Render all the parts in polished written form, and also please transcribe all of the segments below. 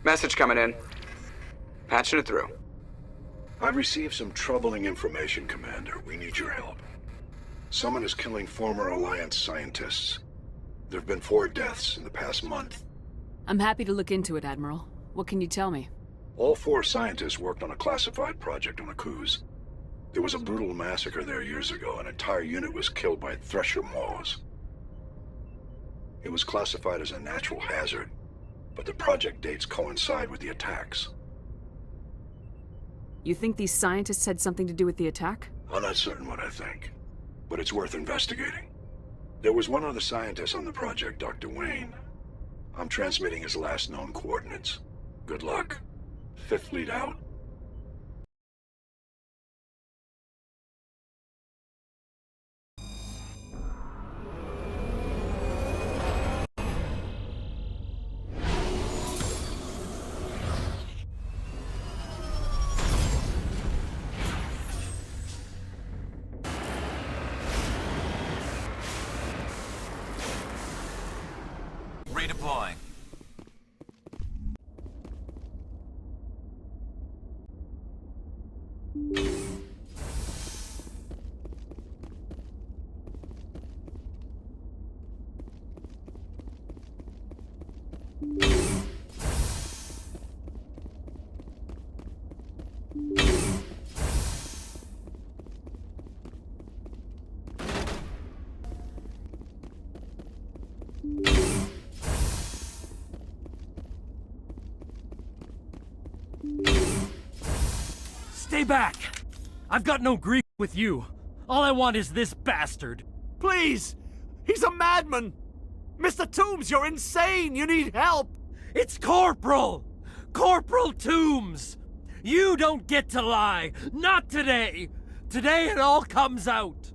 Message coming in. Patching it through. I've received some troubling information, Commander. We need your help. Someone is killing former Alliance scientists. There have been 4 deaths in the past month. I'm happy to look into it, Admiral. What can you tell me? All 4 scientists worked on a classified project on Akuze. There was a brutal massacre there years ago. An entire unit was killed by thresher maws. It was classified as a natural hazard, but the project dates coincide with the attacks. You think these scientists had something to do with the attack? I'm not certain what I think, but it's worth investigating. There was one other scientist on the project, Dr. Wayne. I'm transmitting his last known coordinates. Good luck. 5th Fleet out. Redeploying. Stay back! I've got no grief with you. All I want is this bastard. Please! He's a madman! Mr. Toombs, you're insane! You need help! It's Corporal! Corporal Toombs! You don't get to lie! Not today! Today it all comes out!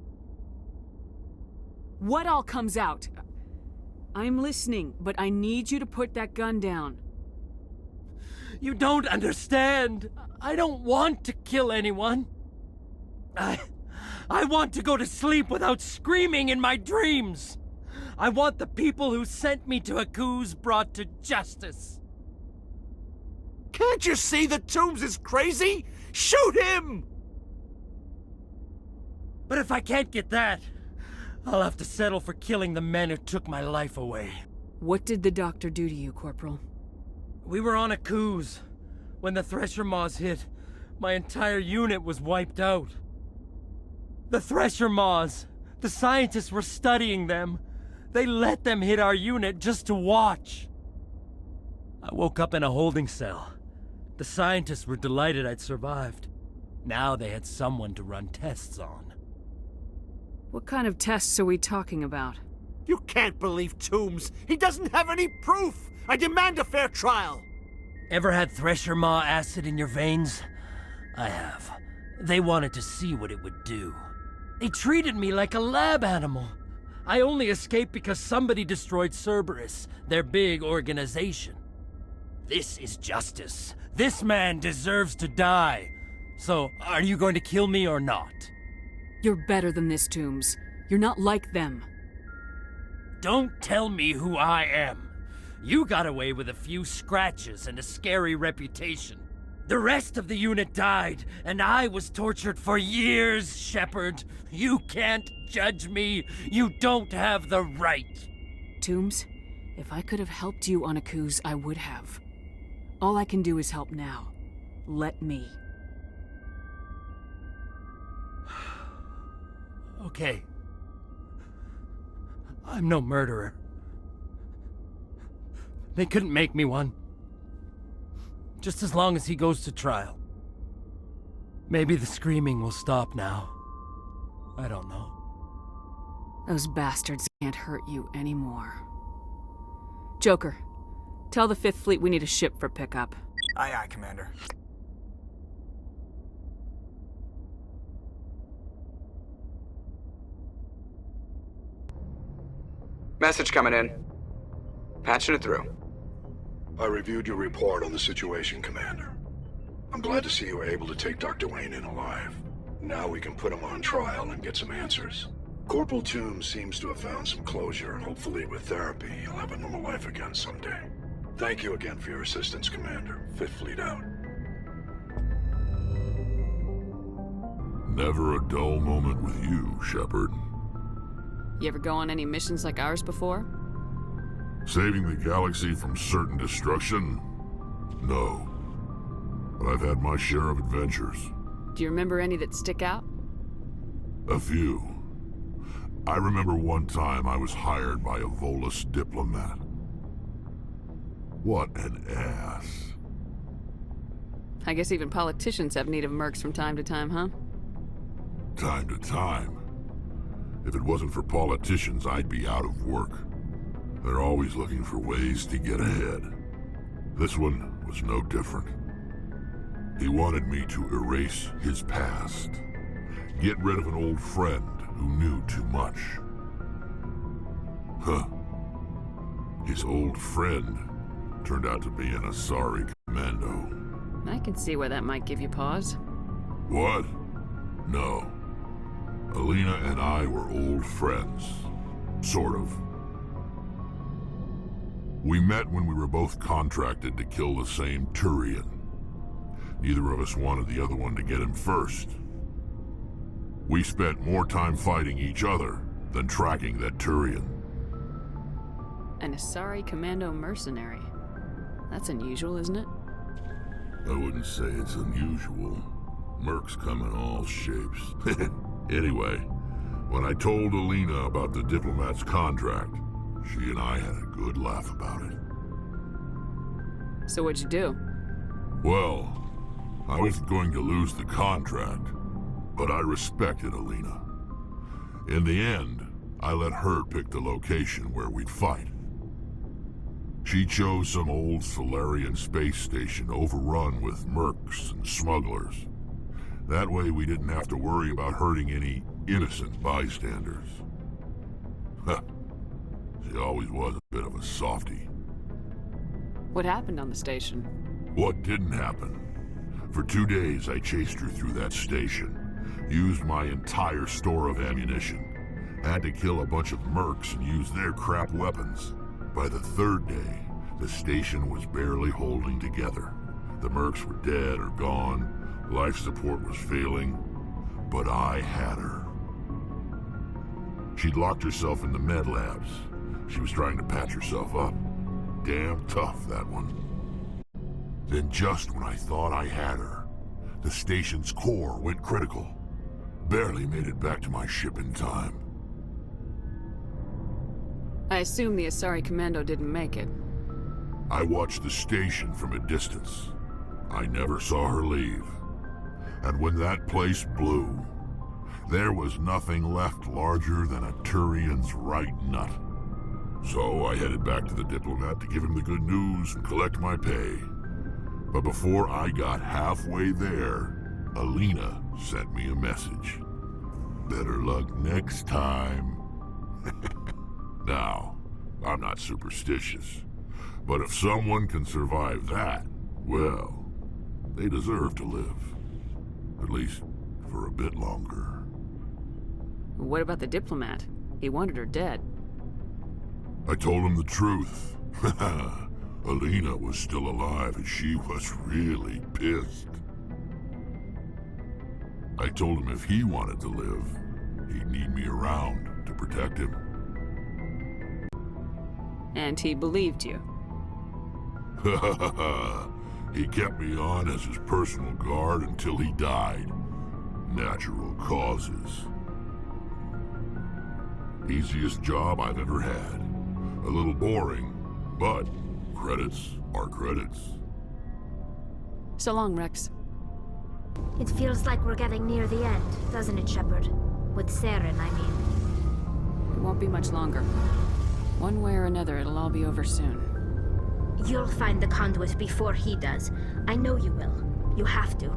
What all comes out? I'm listening, but I need you to put that gun down. You don't understand! I don't want to kill anyone. I want to go to sleep without screaming in my dreams. I want the people who sent me to Akuze brought to justice. Can't you see that Toombs is crazy? Shoot him! But if I can't get that, I'll have to settle for killing the men who took my life away. What did the doctor do to you, Corporal? We were on Akuze. When the thresher maws hit, my entire unit was wiped out. The thresher maws, the scientists were studying them. They let them hit our unit just to watch. I woke up in a holding cell. The scientists were delighted I'd survived. Now they had someone to run tests on. What kind of tests are we talking about? You can't believe Toombs! He doesn't have any proof! I demand a fair trial! Ever had thresher maw acid in your veins? I have. They wanted to see what it would do. They treated me like a lab animal. I only escaped because somebody destroyed Cerberus, their big organization. This is justice. This man deserves to die. So, are you going to kill me or not? You're better than this, Toombs. You're not like them. Don't tell me who I am. You got away with a few scratches and a scary reputation. The rest of the unit died, and I was tortured for years, Shepard. You can't judge me. You don't have the right. Toombs, if I could have helped you on Akuze, I would have. All I can do is help now. Let me. Okay. I'm no murderer. They couldn't make me one. Just as long as he goes to trial. Maybe the screaming will stop now. I don't know. Those bastards can't hurt you anymore. Joker, tell the 5th Fleet we need a ship for pickup. Aye, aye, Commander. Message coming in. Patching it through. I reviewed your report on the situation, Commander. I'm glad to see you were able to take Dr. Wayne in alive. Now we can put him on trial and get some answers. Corporal Toombs seems to have found some closure, and hopefully with therapy, he'll have a normal life again someday. Thank you again for your assistance, Commander. Fifth Fleet out. Never a dull moment with you, Shepard. You ever go on any missions like ours before? Saving the galaxy from certain destruction? No. But I've had my share of adventures. Do you remember any that stick out? A few. I remember one time I was hired by a Volus diplomat. What an ass. I guess even politicians have need of mercs from time to time, huh? Time to time. If it wasn't for politicians, I'd be out of work. They're always looking for ways to get ahead. This one was no different. He wanted me to erase his past. Get rid of an old friend who knew too much. Huh. His old friend turned out to be an Asari commando. I can see where that might give you pause. What? No. Alina and I were old friends. Sort of. We met when we were both contracted to kill the same Turian. Neither of us wanted the other one to get him first. We spent more time fighting each other than tracking that Turian. An Asari commando mercenary. That's unusual, isn't it? I wouldn't say it's unusual. Mercs come in all shapes. Anyway, when I told Alina about the diplomat's contract, she and I had a good laugh about it. So what'd you do? Well, I was going to lose the contract, but I respected Alina. In the end, I let her pick the location where we'd fight. She chose some old Solarian space station overrun with mercs and smugglers. That way we didn't have to worry about hurting any innocent bystanders. Huh. She always was a bit of a softie. What happened on the station? What didn't happen? For 2 days I chased her through that station, used my entire store of ammunition, had to kill a bunch of mercs and use their crap weapons. By the 3rd day, the station was barely holding together. The mercs were dead or gone, life support was failing, but I had her. She'd locked herself in the med labs. She was trying to patch herself up. Damn tough, that one. Then just when I thought I had her, the station's core went critical. Barely made it back to my ship in time. I assume the Asari commando didn't make it. I watched the station from a distance. I never saw her leave. And when that place blew, there was nothing left larger than a Turian's right nut. So I headed back to the diplomat to give him the good news and collect my pay. But before I got halfway there, Alina sent me a message. Better luck next time. Now, I'm not superstitious, but if someone can survive that, well, they deserve to live. At least for a bit longer. What about the diplomat? He wanted her dead. I told him the truth. Alina was still alive and she was really pissed. I told him if he wanted to live, he'd need me around to protect him. And he believed you. He kept me on as his personal guard until he died. Natural causes. Easiest job I've ever had. A little boring, but credits are credits. So long, Rex. It feels like we're getting near the end, doesn't it, Shepard? With Saren, I mean. It won't be much longer. One way or another, it'll all be over soon. You'll find the conduit before he does. I know you will. You have to.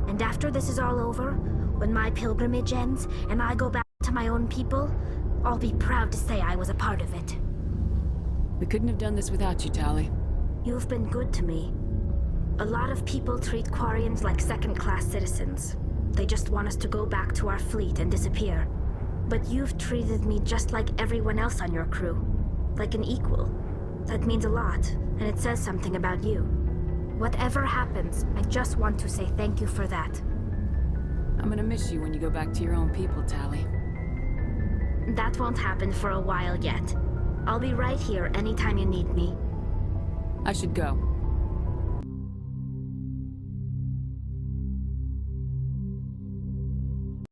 And after this is all over, when my pilgrimage ends and I go back to my own people, I'll be proud to say I was a part of it. We couldn't have done this without you, Tali. You've been good to me. A lot of people treat Quarians like second-class citizens. They just want us to go back to our fleet and disappear. But you've treated me just like everyone else on your crew. Like an equal. That means a lot, and it says something about you. Whatever happens, I just want to say thank you for that. I'm gonna miss you when you go back to your own people, Tally. That won't happen for a while yet. I'll be right here anytime you need me. I should go.